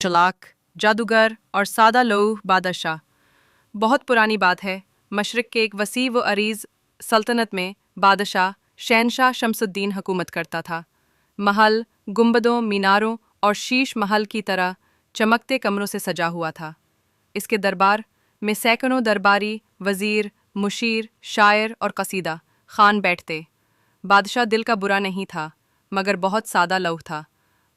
चालाक, जादूगर और सादा लौह बादशाह। बहुत पुरानी बात है, मशरिक के एक वसी व अरीज सल्तनत में बादशाह शहनशाह शमसुद्दीन हुकूमत करता था। महल गुंबदों, मीनारों और शीश महल की तरह चमकते कमरों से सजा हुआ था। इसके दरबार में सैकड़ों दरबारी, वजीर, मुशीर, शायर और कसीदा खान बैठते। बादशाह दिल का बुरा नहीं था, मगर बहुत सादा लौह था।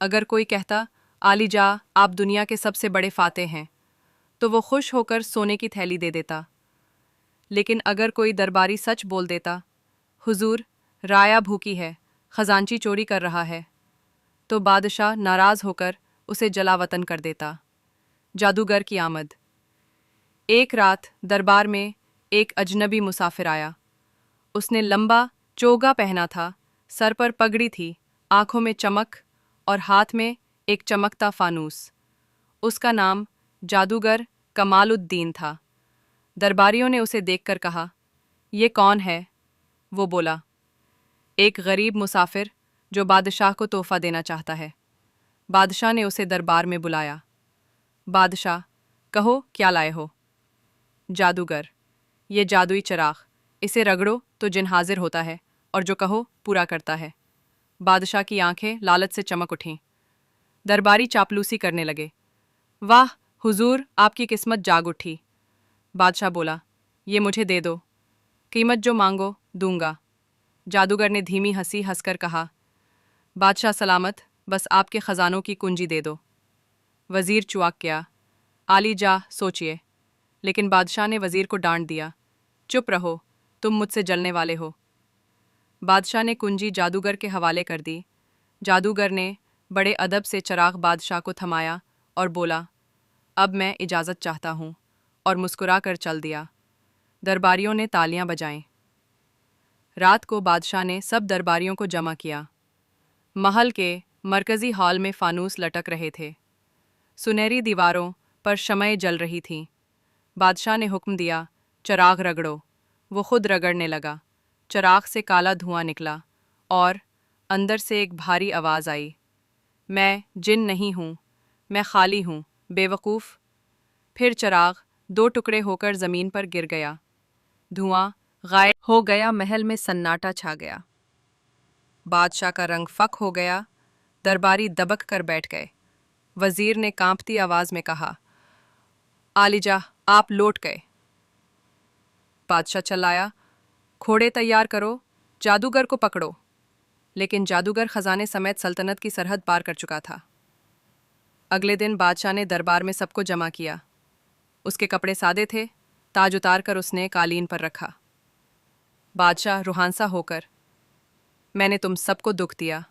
अगर कोई कहता, आली जा, आप दुनिया के सबसे बड़े फाते हैं, तो वो खुश होकर सोने की थैली दे देता। लेकिन अगर कोई दरबारी सच बोल देता, हुजूर, राया भूखी है, खजांची चोरी कर रहा है, तो बादशाह नाराज होकर उसे जलावतन कर देता। जादूगर की आमद। एक रात दरबार में एक अजनबी मुसाफिर आया। उसने लंबा चोगा पहना था, सर पर पगड़ी थी, आंखों में चमक और हाथ में एक चमकता फानूस। उसका नाम जादूगर कमालुद्दीन था। दरबारियों ने उसे देखकर कहा, ये कौन है? वो बोला, एक गरीब मुसाफिर जो बादशाह को तोहफा देना चाहता है। बादशाह ने उसे दरबार में बुलाया। बादशाह, कहो क्या लाए हो? जादूगर, ये जादुई चिराग, इसे रगड़ो तो जिन हाजिर होता है और जो कहो पूरा करता है। बादशाह की आंखें लालच से चमक उठीं। दरबारी चापलूसी करने लगे। वाह हुजूर, आपकी किस्मत जाग उठी। बादशाह बोला, ये मुझे दे दो, कीमत जो मांगो दूंगा। जादूगर ने धीमी हंसी हंसकर कहा, बादशाह सलामत, बस आपके खजानों की कुंजी दे दो। वजीर चुआक गया। आली जा, सोचिए। लेकिन बादशाह ने वजीर को डांट दिया, चुप रहो, तुम मुझसे जलने वाले हो। बादशाह ने कुंजी जादूगर के हवाले कर दी। जादूगर ने बड़े अदब से चिराग बादशाह को थमाया और बोला, अब मैं इजाज़त चाहता हूँ, और मुस्कुरा कर चल दिया। दरबारियों ने तालियां बजाईं। रात को बादशाह ने सब दरबारियों को जमा किया। महल के मरकज़ी हॉल में फानूस लटक रहे थे। सुनहरी दीवारों पर शमएं जल रही थीं। बादशाह ने हुक्म दिया, चिराग रगड़ो। वो खुद रगड़ने लगा। चिराग से काला धुआं निकला और अंदर से एक भारी आवाज़ आई, मैं जिन नहीं हूँ, मैं खाली हूँ, बेवकूफ़। फिर चिराग दो टुकड़े होकर ज़मीन पर गिर गया। धुआं गायब हो गया। महल में सन्नाटा छा गया। बादशाह का रंग फक हो गया। दरबारी दबक कर बैठ गए। वजीर ने कांपती आवाज़ में कहा, आलिजा, आप लौट गए। बादशाह चिल्लाया, घोड़े तैयार करो, जादूगर को पकड़ो। लेकिन जादूगर खजाने समेत सल्तनत की सरहद पार कर चुका था। अगले दिन बादशाह ने दरबार में सबको जमा किया। उसके कपड़े सादे थे, ताज उतार कर उसने कालीन पर रखा। बादशाह रूहांसा होकर, मैंने तुम सबको दुख दिया,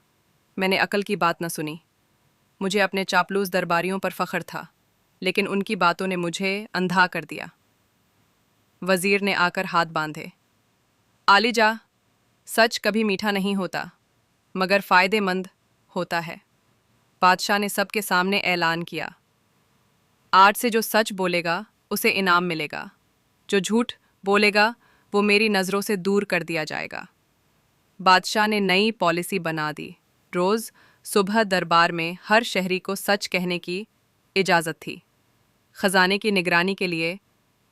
मैंने अकल की बात न सुनी। मुझे अपने चापलूस दरबारियों पर फख्र था, लेकिन उनकी बातों ने मुझे अंधा कर दिया। वजीर ने आकर हाथ बांधे। आलिजा, सच कभी मीठा नहीं होता, मगर फ़ायदेमंद होता है। बादशाह ने सबके सामने ऐलान किया, आज से जो सच बोलेगा उसे इनाम मिलेगा, जो झूठ बोलेगा वो मेरी नज़रों से दूर कर दिया जाएगा। बादशाह ने नई पॉलिसी बना दी। रोज़ सुबह दरबार में हर शहरी को सच कहने की इजाज़त थी। खजाने की निगरानी के लिए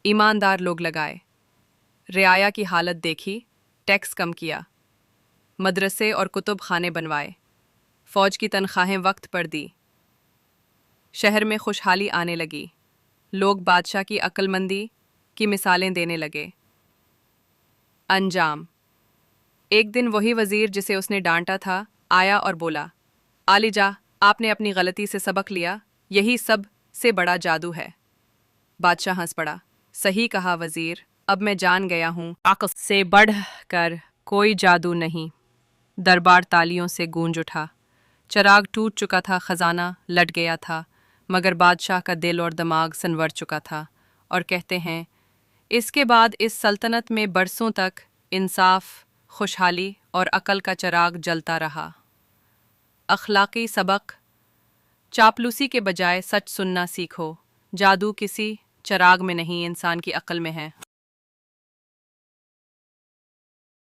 ईमानदार लोग लगाए। रियाया की हालत देखी, टैक्स कम किया, मदरसे और कुतुब खाने बनवाए, फ़ौज की तनख्वाहें वक्त पर दी। शहर में खुशहाली आने लगी। लोग बादशाह की अक्लमंदी की मिसालें देने लगे। अंजाम। एक दिन वही वजीर जिसे उसने डांटा था आया और बोला, आलिजा, आपने अपनी गलती से सबक लिया, यही सब से बड़ा जादू है। बादशाह हंस पड़ा। सही कहा वजीर, अब मैं जान गया हूँ, अक्ल से बढ़ कर कोई जादू नहीं। दरबार तालियों से गूंज उठा। चिराग टूट चुका था, खजाना लट गया था, मगर बादशाह का दिल और दिमाग संवर चुका था। और कहते हैं, इसके बाद इस सल्तनत में बरसों तक इंसाफ, खुशहाली और अकल का चिराग जलता रहा। अखलाकी सबक। चापलूसी के बजाय सच सुनना सीखो। जादू किसी चिराग में नहीं, इंसान की अक्ल में है।